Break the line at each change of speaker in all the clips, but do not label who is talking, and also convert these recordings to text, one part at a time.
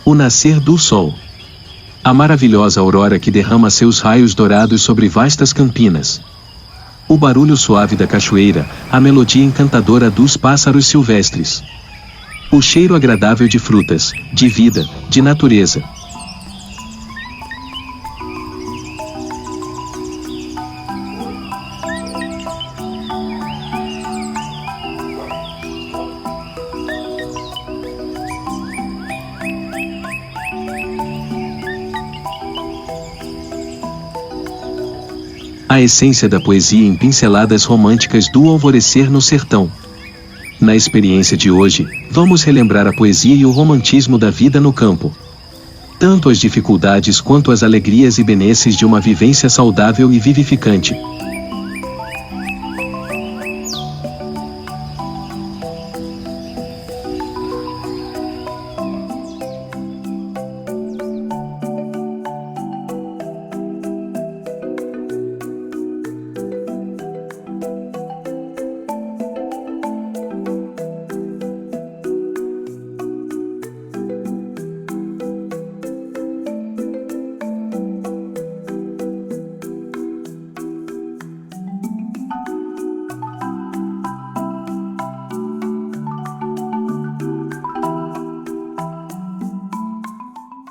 O nascer do sol. A maravilhosa aurora que derrama seus raios dourados sobre vastas campinas. O barulho suave da cachoeira, a melodia encantadora dos pássaros silvestres. O cheiro agradável de frutas, de vida, de natureza. A essência da poesia em pinceladas românticas do alvorecer no sertão. Na experiência de hoje, vamos relembrar a poesia e o romantismo da vida no campo. Tanto as dificuldades quanto as alegrias e benesses de uma vivência saudável e vivificante.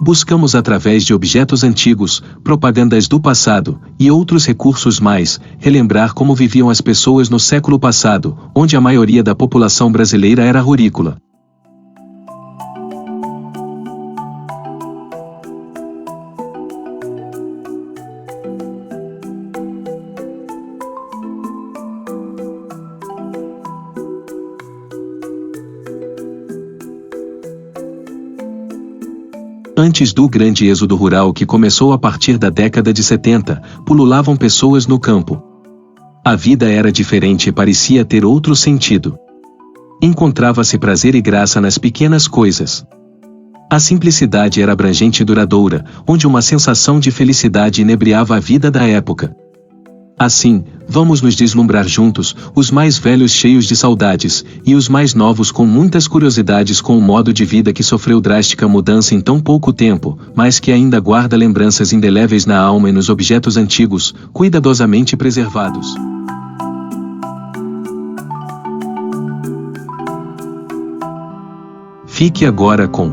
Buscamos através de objetos antigos, propagandas do passado, e outros recursos mais, relembrar como viviam as pessoas no século passado, onde a maioria da população brasileira era rurícola. Antes do grande êxodo rural que começou a partir da década de 70, pululavam pessoas no campo. A vida era diferente e parecia ter outro sentido. Encontrava-se prazer e graça nas pequenas coisas. A simplicidade era abrangente e duradoura, onde uma sensação de felicidade inebriava a vida da época. Assim, vamos nos deslumbrar juntos, os mais velhos cheios de saudades, e os mais novos com muitas curiosidades com o modo de vida que sofreu drástica mudança em tão pouco tempo, mas que ainda guarda lembranças indeléveis na alma e nos objetos antigos, cuidadosamente preservados. Fique agora com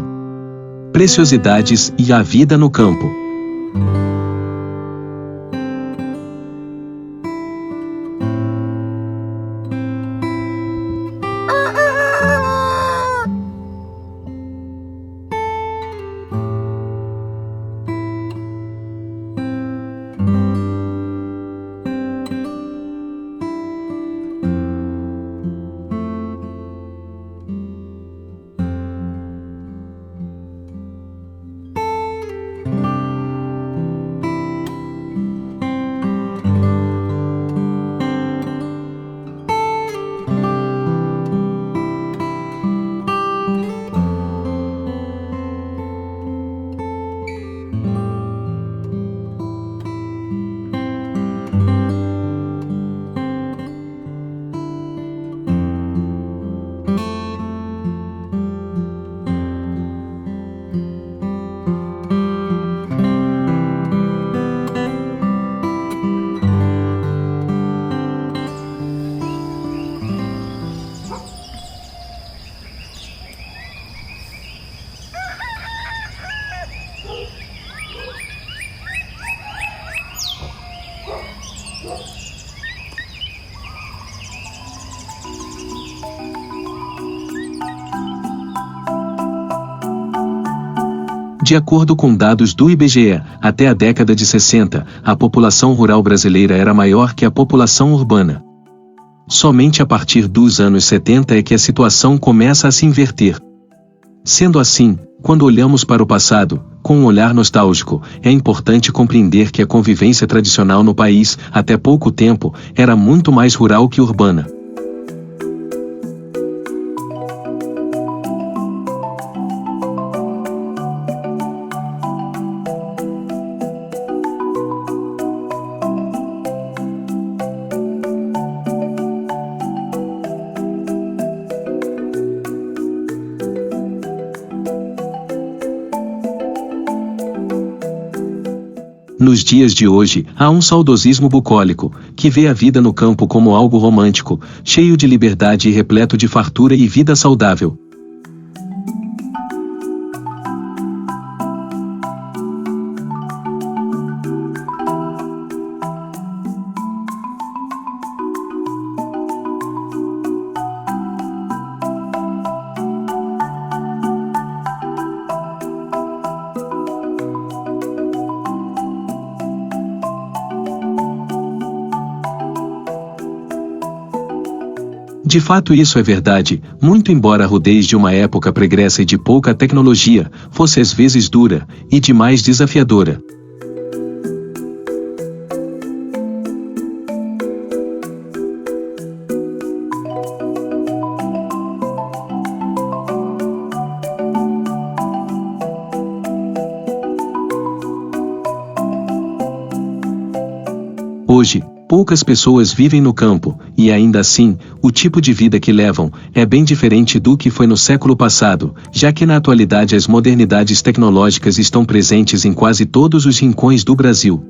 Preciosidades e a Vida no Campo. De acordo com dados do IBGE, até a década de 60, a população rural brasileira era maior que a população urbana. Somente a partir dos anos 70 é que a situação começa a se inverter. Sendo assim, quando olhamos para o passado, com um olhar nostálgico, é importante compreender que a convivência tradicional no país, até pouco tempo, era muito mais rural que urbana. Nos dias de hoje, há um saudosismo bucólico, que vê a vida no campo como algo romântico, cheio de liberdade e repleto de fartura e vida saudável. De fato isso é verdade, muito embora a rudez de uma época pregressa e de pouca tecnologia, fosse às vezes dura, e demais desafiadora. Hoje, poucas pessoas vivem no campo, e ainda assim, o tipo de vida que levam é bem diferente do que foi no século passado, já que na atualidade as modernidades tecnológicas estão presentes em quase todos os rincões do Brasil.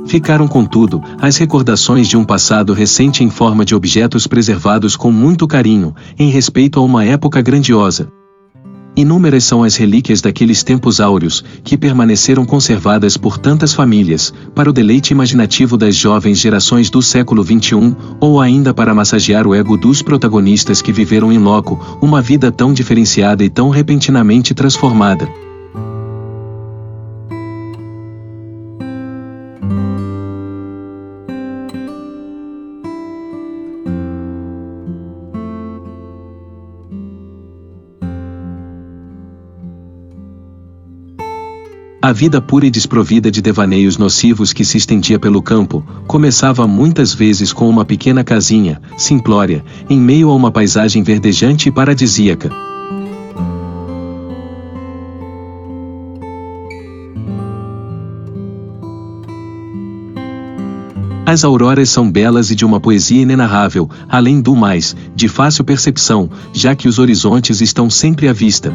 Ficaram, contudo, as recordações de um passado recente em forma de objetos preservados com muito carinho, em respeito a uma época grandiosa. Inúmeras são as relíquias daqueles tempos áureos, que permaneceram conservadas por tantas famílias, para o deleite imaginativo das jovens gerações do século XXI, ou ainda para massagear o ego dos protagonistas que viveram in loco uma vida tão diferenciada e tão repentinamente transformada. A vida pura e desprovida de devaneios nocivos que se estendia pelo campo, começava muitas vezes com uma pequena casinha, simplória, em meio a uma paisagem verdejante e paradisíaca. As auroras são belas e de uma poesia inenarrável, além do mais, de fácil percepção, já que os horizontes estão sempre à vista.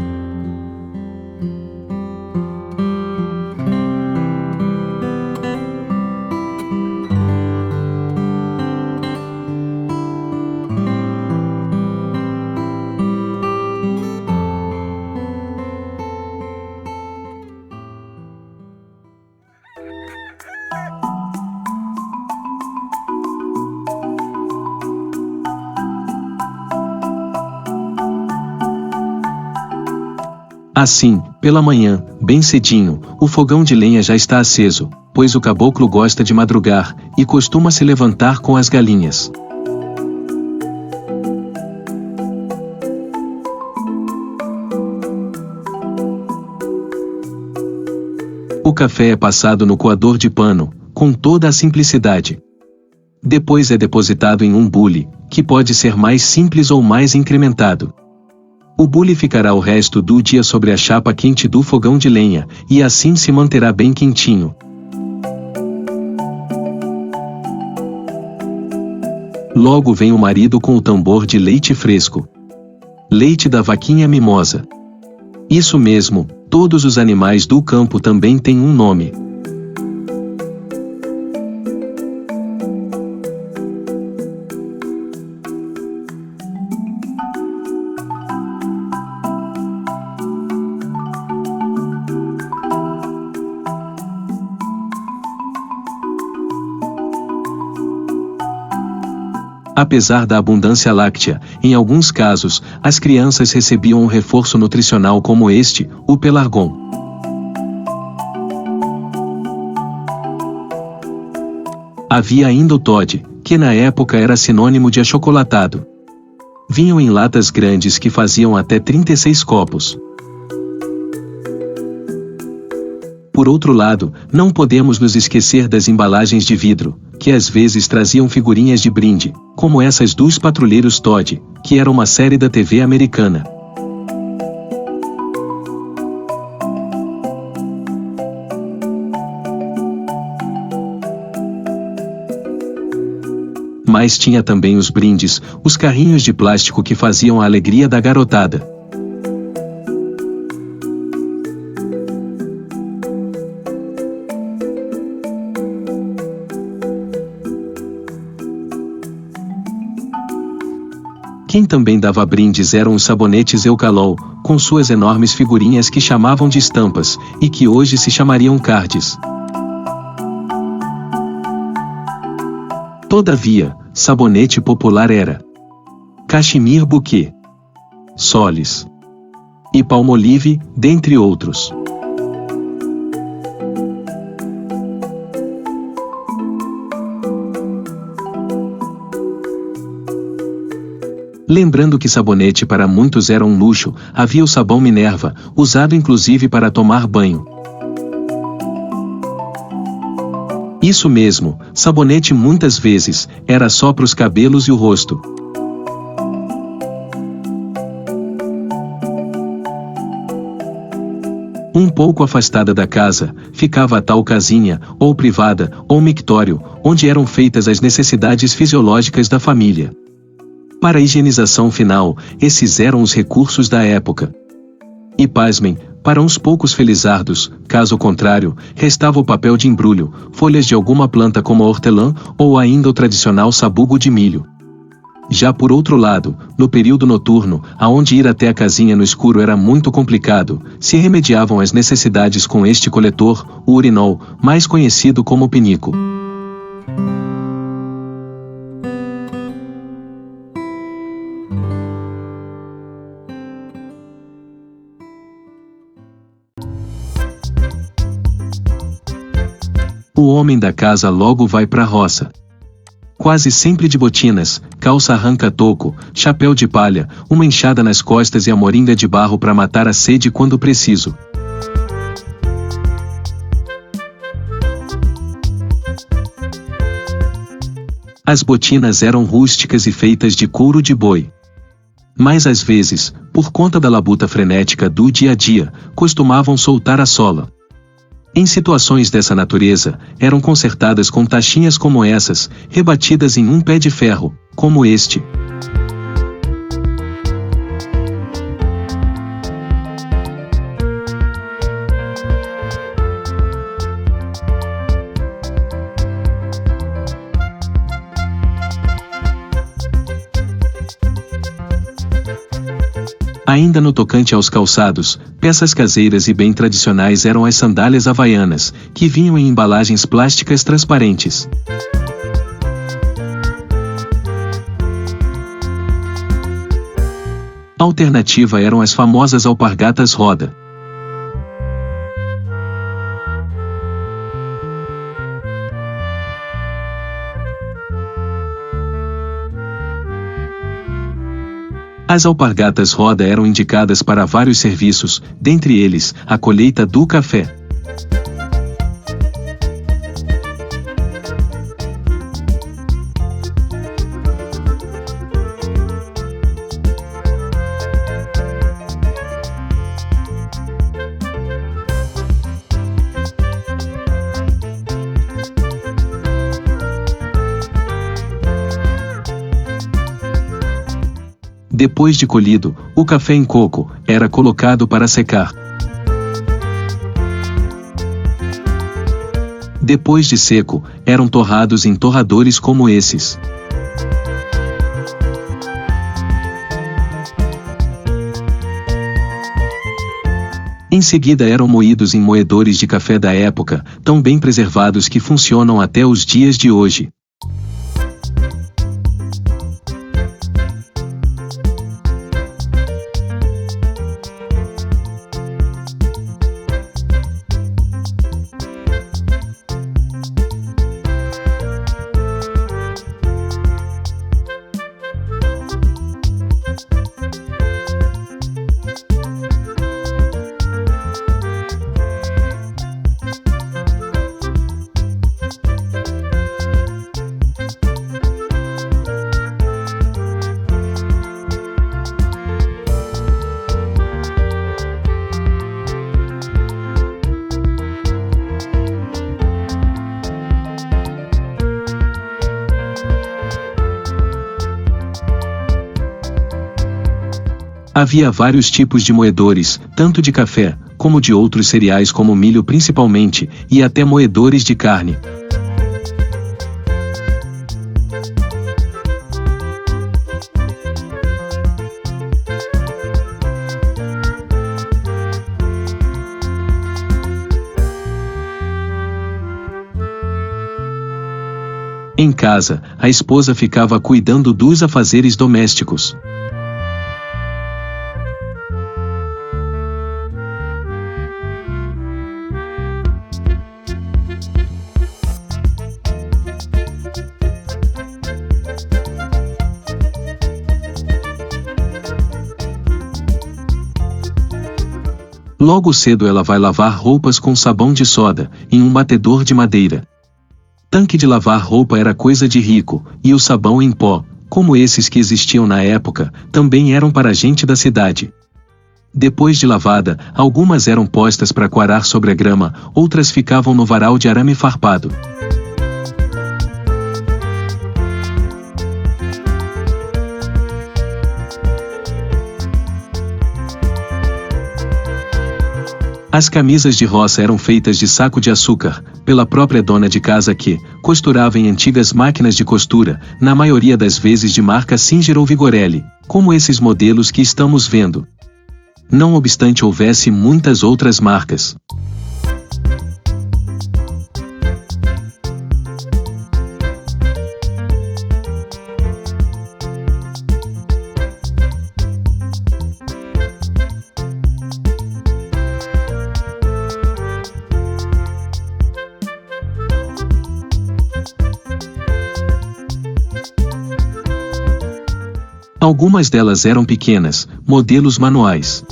Assim, pela manhã, bem cedinho, o fogão de lenha já está aceso, pois o caboclo gosta de madrugar, e costuma se levantar com as galinhas. O café é passado no coador de pano, com toda a simplicidade. Depois é depositado em um bule, que pode ser mais simples ou mais incrementado. O bule ficará o resto do dia sobre a chapa quente do fogão de lenha, e assim se manterá bem quentinho. Logo vem o marido com o tambor de leite fresco. Leite da vaquinha mimosa. Isso mesmo, todos os animais do campo também têm um nome. Apesar da abundância láctea, em alguns casos, as crianças recebiam um reforço nutricional como este, o pelargon. Havia ainda o Toddy, que na época era sinônimo de achocolatado. Vinham em latas grandes que faziam até 36 copos. Por outro lado, não podemos nos esquecer das embalagens de vidro, que às vezes traziam figurinhas de brinde, como essas dos Patrulheiros Toddy, que era uma série da TV americana. Mas tinha também os brindes, os carrinhos de plástico que faziam a alegria da garotada. Quem também dava brindes eram os sabonetes Eucalol, com suas enormes figurinhas que chamavam de estampas, e que hoje se chamariam cards. Todavia, sabonete popular era Cachemire Bouquet, Solis e Palmolive, dentre outros. Lembrando que sabonete para muitos era um luxo, havia o sabão Minerva, usado inclusive para tomar banho. Isso mesmo, sabonete muitas vezes, era só para os cabelos e o rosto. Um pouco afastada da casa, ficava a tal casinha, ou privada, ou mictório, onde eram feitas as necessidades fisiológicas da família. Para a higienização final, esses eram os recursos da época. E pasmem, para uns poucos felizardos, caso contrário, restava o papel de embrulho, folhas de alguma planta como a hortelã, ou ainda o tradicional sabugo de milho. Já por outro lado, no período noturno, aonde ir até a casinha no escuro era muito complicado, se remediavam as necessidades com este coletor, o urinol, mais conhecido como pinico. O homem da casa logo vai pra roça. Quase sempre de botinas, calça arranca-toco, chapéu de palha, uma enxada nas costas e a moringa de barro para matar a sede quando preciso. As botinas eram rústicas e feitas de couro de boi. Mas às vezes, por conta da labuta frenética do dia a dia, costumavam soltar a sola. Em situações dessa natureza, eram consertadas com tachinhas como essas, rebatidas em um pé de ferro, como este. Ainda no tocante aos calçados, peças caseiras e bem tradicionais eram as sandálias havaianas, que vinham em embalagens plásticas transparentes. A alternativa eram as famosas alpargatas roda. As alpargatas roda eram indicadas para vários serviços, dentre eles, a colheita do café. Depois de colhido, o café em coco era colocado para secar. Depois de seco, eram torrados em torradores como esses. Em seguida eram moídos em moedores de café da época, tão bem preservados que funcionam até os dias de hoje. Havia vários tipos de moedores, tanto de café, como de outros cereais como milho principalmente, e até moedores de carne. Em casa, a esposa ficava cuidando dos afazeres domésticos. Logo cedo ela vai lavar roupas com sabão de soda, em um batedor de madeira. Tanque de lavar roupa era coisa de rico, e o sabão em pó, como esses que existiam na época, também eram para a gente da cidade. Depois de lavada, algumas eram postas para coarar sobre a grama, outras ficavam no varal de arame farpado. As camisas de roça eram feitas de saco de açúcar, pela própria dona de casa que costurava em antigas máquinas de costura, na maioria das vezes de marca Singer ou Vigorelli, como esses modelos que estamos vendo. Não obstante houvesse muitas outras marcas. Algumas delas eram pequenas, modelos manuais.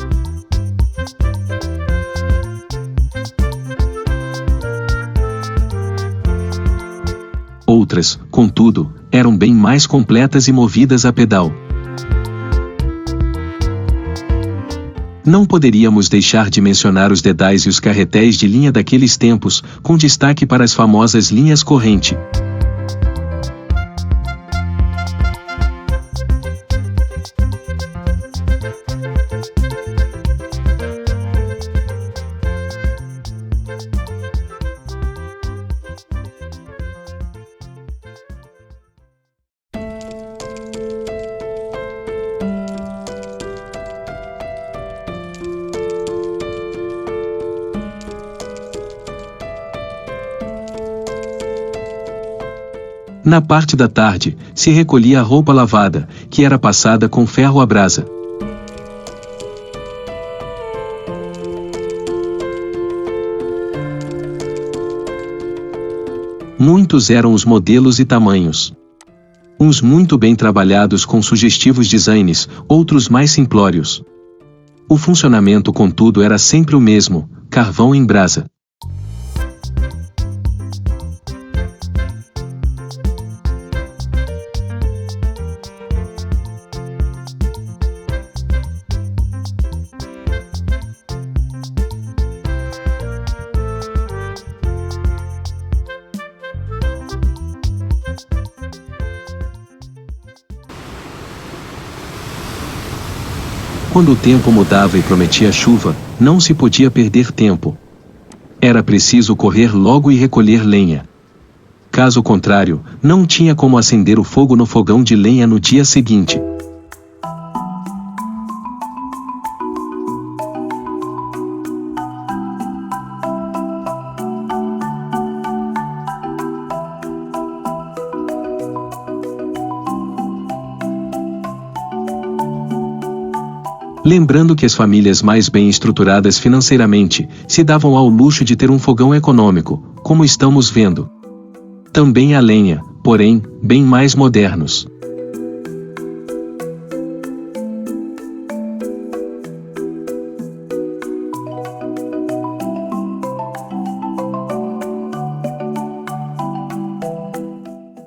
Outras, contudo, eram bem mais completas e movidas a pedal. Não poderíamos deixar de mencionar os dedais e os carretéis de linha daqueles tempos, com destaque para as famosas linhas corrente. Na parte da tarde, se recolhia a roupa lavada, que era passada com ferro à brasa. Muitos eram os modelos e tamanhos. Uns muito bem trabalhados com sugestivos designs, outros mais simplórios. O funcionamento, contudo, era sempre o mesmo: carvão em brasa. Quando o tempo mudava e prometia chuva, não se podia perder tempo. Era preciso correr logo e recolher lenha. Caso contrário, não tinha como acender o fogo no fogão de lenha no dia seguinte. Lembrando que as famílias mais bem estruturadas financeiramente se davam ao luxo de ter um fogão econômico, como estamos vendo. Também a lenha, porém, bem mais modernos.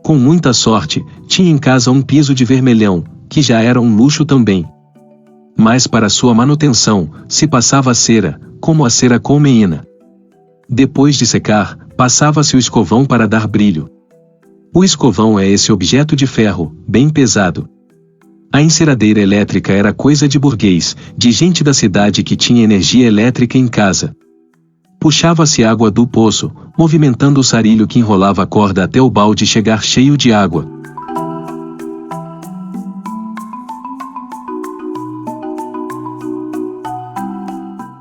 Com muita sorte, tinha em casa um piso de vermelhão, que já era um luxo também. Mas para sua manutenção, se passava a cera, como a cera colmeína. Depois de secar, passava-se o escovão para dar brilho. O escovão é esse objeto de ferro, bem pesado. A enceradeira elétrica era coisa de burguês, de gente da cidade que tinha energia elétrica em casa. Puxava-se água do poço, movimentando o sarilho que enrolava a corda até o balde chegar cheio de água.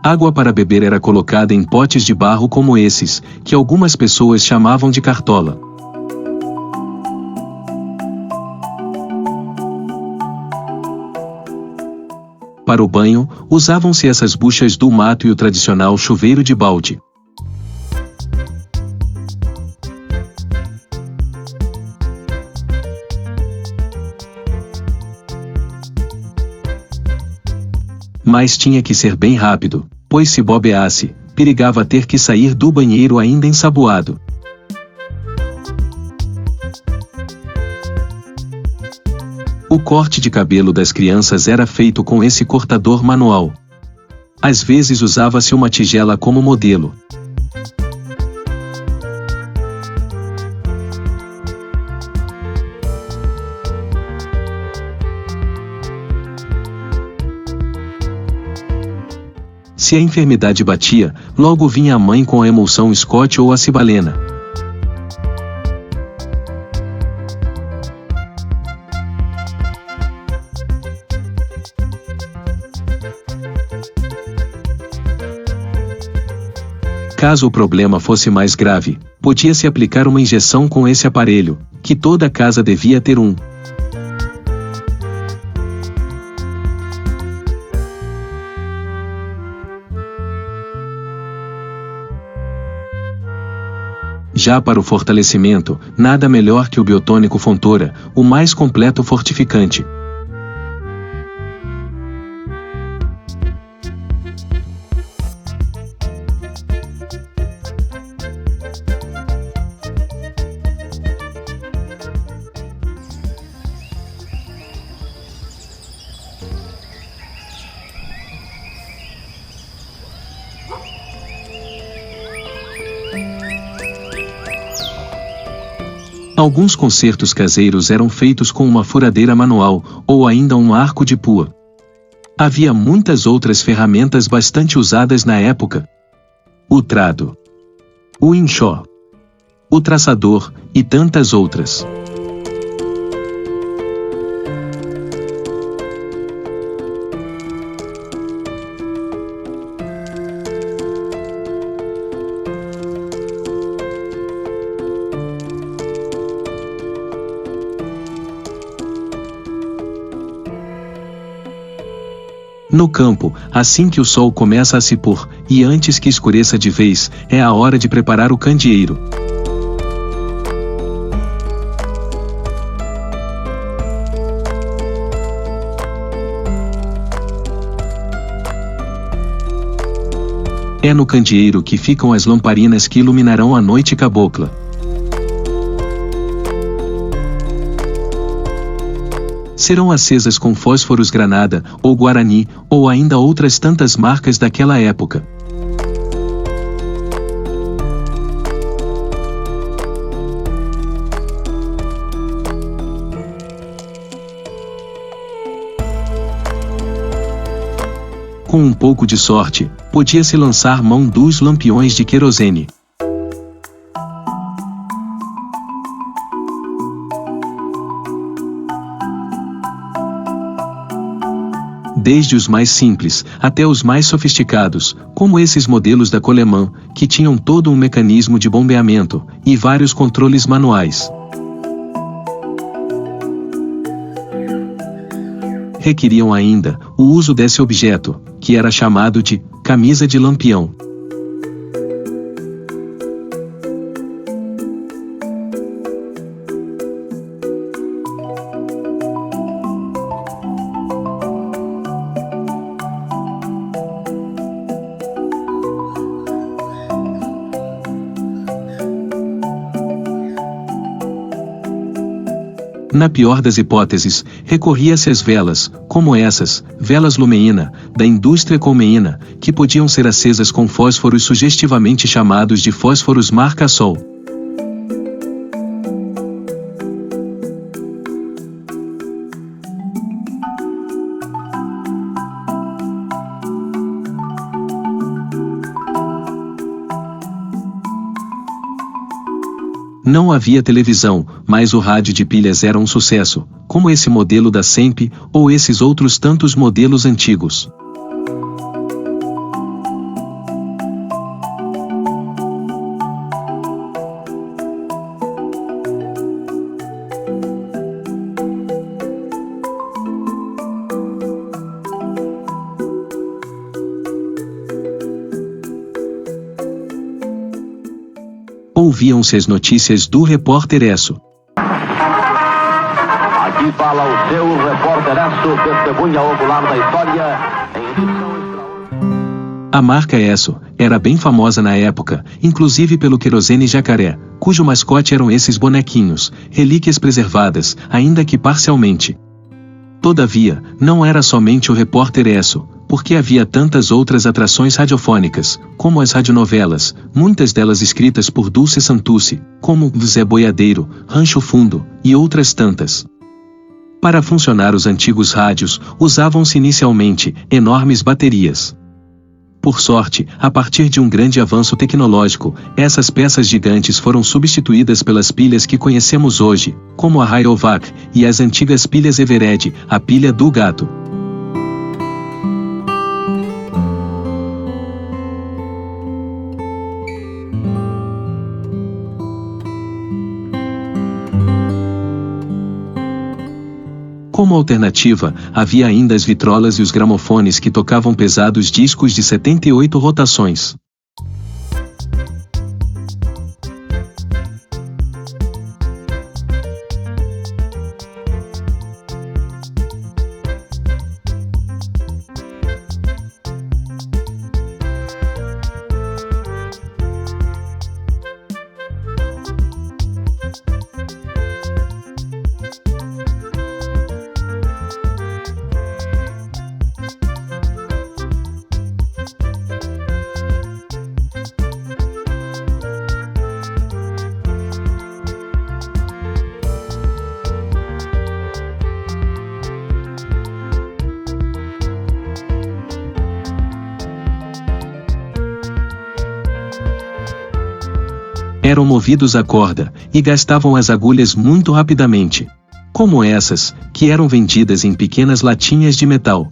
Água para beber era colocada em potes de barro como esses, que algumas pessoas chamavam de cartola. Para o banho, usavam-se essas buchas do mato e o tradicional chuveiro de balde. Mas tinha que ser bem rápido, pois se bobeasse, perigava ter que sair do banheiro ainda ensaboado. O corte de cabelo das crianças era feito com esse cortador manual. Às vezes usava-se uma tigela como modelo. Se a enfermidade batia, logo vinha a mãe com a emulsão Scott ou a cibalena. Caso o problema fosse mais grave, podia-se aplicar uma injeção com esse aparelho, que toda casa devia ter um. Já para o fortalecimento, nada melhor que o biotônico Fontoura, o mais completo fortificante. Alguns concertos caseiros eram feitos com uma furadeira manual, ou ainda um arco de pua. Havia muitas outras ferramentas bastante usadas na época. O trado, o enxó, o traçador, e tantas outras. No campo, assim que o sol começa a se pôr, e antes que escureça de vez, é a hora de preparar o candeeiro. É no candeeiro que ficam as lamparinas que iluminarão a noite cabocla. Serão acesas com fósforos Granada, ou Guarani, ou ainda outras tantas marcas daquela época. Com um pouco de sorte, podia-se lançar mão dos lampiões de querosene. Desde os mais simples, até os mais sofisticados, como esses modelos da Coleman, que tinham todo um mecanismo de bombeamento, e vários controles manuais. Requeriam ainda o uso desse objeto, que era chamado de camisa de lampião. Na pior das hipóteses, recorria-se às velas, como essas, velas Lumeína, da indústria colmeína, que podiam ser acesas com fósforos sugestivamente chamados de fósforos marca-sol. Não havia televisão, mas o rádio de pilhas era um sucesso, como esse modelo da SEMP, ou esses outros tantos modelos antigos. Ouviam-se as notícias do Repórter Esso.
Aqui fala o seu Repórter Esso, testemunha ocular da história, em edição extraordinária.
A marca Esso era bem famosa na época, inclusive pelo querosene jacaré, cujo mascote eram esses bonequinhos, relíquias preservadas, ainda que parcialmente. Todavia, não era somente o Repórter Esso, porque havia tantas outras atrações radiofônicas, como as radionovelas, muitas delas escritas por Dulce Santucci, como Zé Boiadeiro, Rancho Fundo, e outras tantas. Para funcionar os antigos rádios, usavam-se inicialmente enormes baterias. Por sorte, a partir de um grande avanço tecnológico, essas peças gigantes foram substituídas pelas pilhas que conhecemos hoje, como a Rayovac, e as antigas pilhas Eveready, a pilha do gato. Como alternativa, havia ainda as vitrolas e os gramofones que tocavam pesados discos de 78 rotações. Eram movidos a corda, e gastavam as agulhas muito rapidamente. Como essas, que eram vendidas em pequenas latinhas de metal.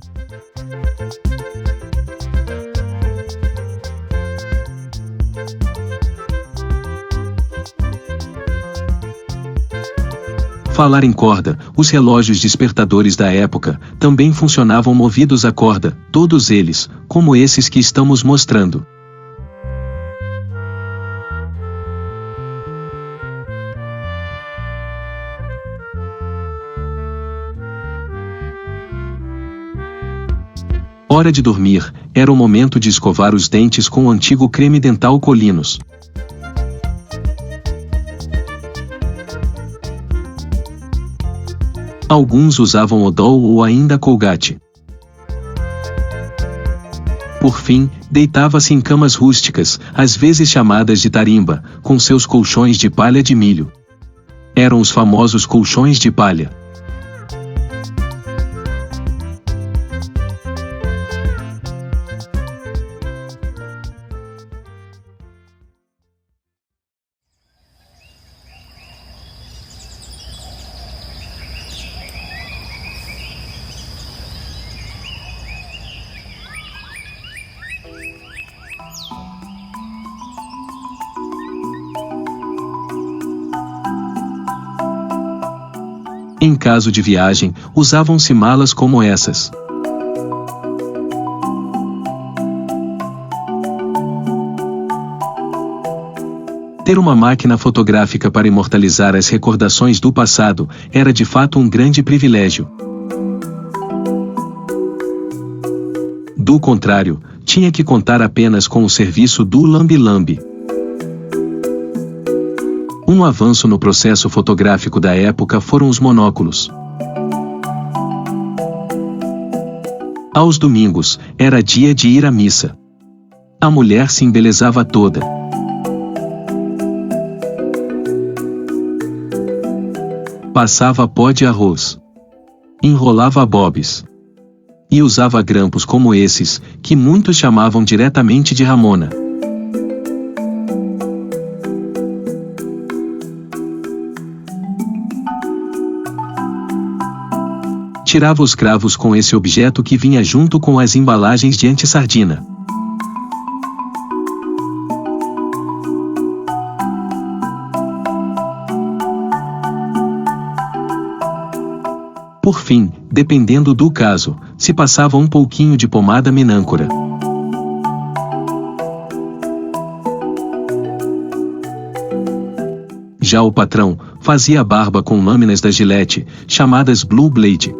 Falar em corda, os relógios despertadores da época também funcionavam movidos a corda, todos eles, como esses que estamos mostrando. Hora de dormir, era o momento de escovar os dentes com o antigo creme dental Colinos. Alguns usavam Odol ou ainda Colgate. Por fim, deitava-se em camas rústicas, às vezes chamadas de tarimba, com seus colchões de palha de milho. Eram os famosos colchões de palha. Em caso de viagem, usavam-se malas como essas. Ter uma máquina fotográfica para imortalizar as recordações do passado era de fato um grande privilégio. Do contrário, tinha que contar apenas com o serviço do lambe-lambe. Um avanço no processo fotográfico da época foram os monóculos. Aos domingos, era dia de ir à missa. A mulher se embelezava toda. Passava pó de arroz. Enrolava bobs. E usava grampos como esses, que muitos chamavam diretamente de Ramona. tirava os cravos com esse objeto que vinha junto com as embalagens de anti-sardina. Por fim, dependendo do caso, se passava um pouquinho de pomada minâncora. Já o patrão fazia a barba com lâminas da Gillette, chamadas Blue Blade.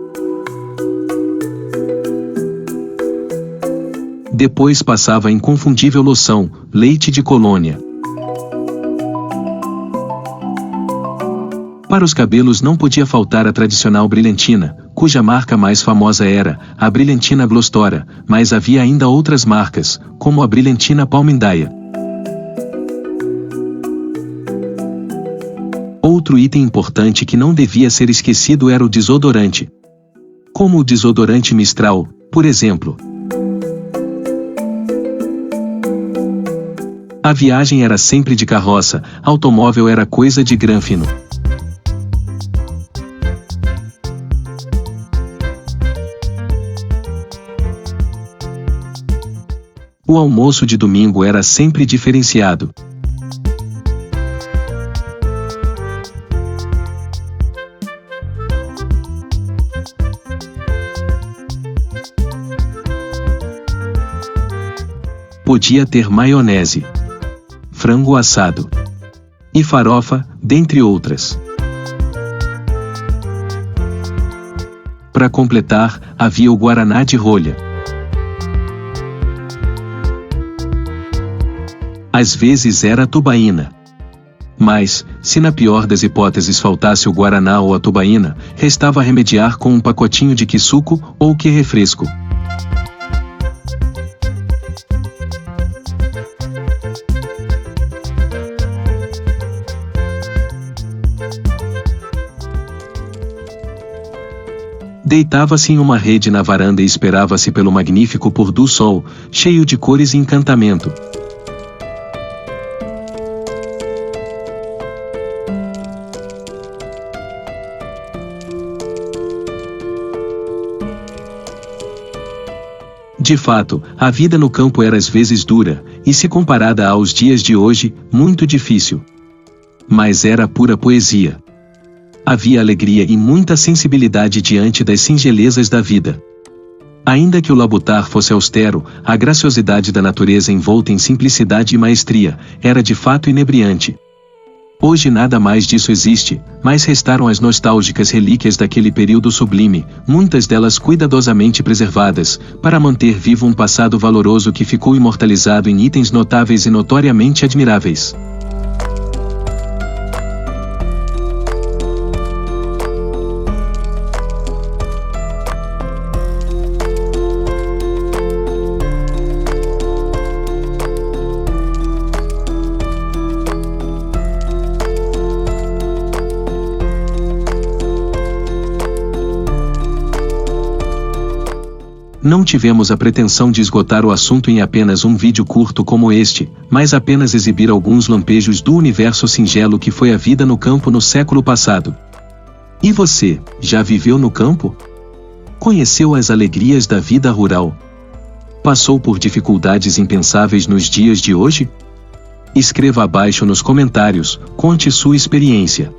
Depois passava a inconfundível loção, leite de colônia. Para os cabelos não podia faltar a tradicional brilhantina, cuja marca mais famosa era a brilhantina Glostora, mas havia ainda outras marcas, como a brilhantina Palmendaia. Outro item importante que não devia ser esquecido era o desodorante. Como o desodorante Mistral, por exemplo. A viagem era sempre de carroça, automóvel era coisa de granfino. O almoço de domingo era sempre diferenciado. Podia ter maionese, frango assado e farofa, dentre outras. Para completar, havia o guaraná de rolha. Às vezes era a tubaína. Mas, se na pior das hipóteses faltasse o guaraná ou a tubaína, restava remediar com um pacotinho de quisuco ou que refresco. Deitava-se em uma rede na varanda e esperava-se pelo magnífico pôr do sol, cheio de cores e encantamento. De fato, a vida no campo era às vezes dura, e se comparada aos dias de hoje, muito difícil. Mas era pura poesia. Havia alegria e muita sensibilidade diante das singelezas da vida. Ainda que o labutar fosse austero, a graciosidade da natureza envolta em simplicidade e maestria, era de fato inebriante. Hoje nada mais disso existe, mas restaram as nostálgicas relíquias daquele período sublime, muitas delas cuidadosamente preservadas, para manter vivo um passado valoroso que ficou imortalizado em itens notáveis e notoriamente admiráveis. Não tivemos a pretensão de esgotar o assunto em apenas um vídeo curto como este, mas apenas exibir alguns lampejos do universo singelo que foi a vida no campo no século passado. E você, já viveu no campo? Conheceu as alegrias da vida rural? Passou por dificuldades impensáveis nos dias de hoje? Escreva abaixo nos comentários, conte sua experiência.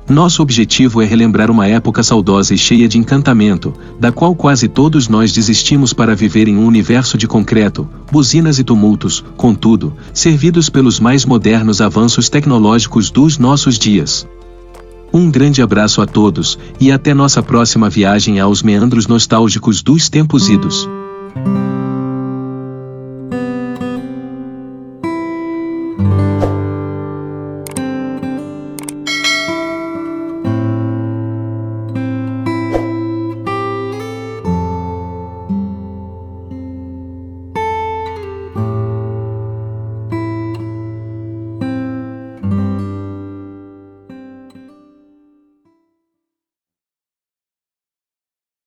Nosso objetivo é relembrar uma época saudosa e cheia de encantamento, da qual quase todos nós desistimos para viver em um universo de concreto, buzinas e tumultos, contudo, servidos pelos mais modernos avanços tecnológicos dos nossos dias. Um grande abraço a todos, e até nossa próxima viagem aos meandros nostálgicos dos tempos idos.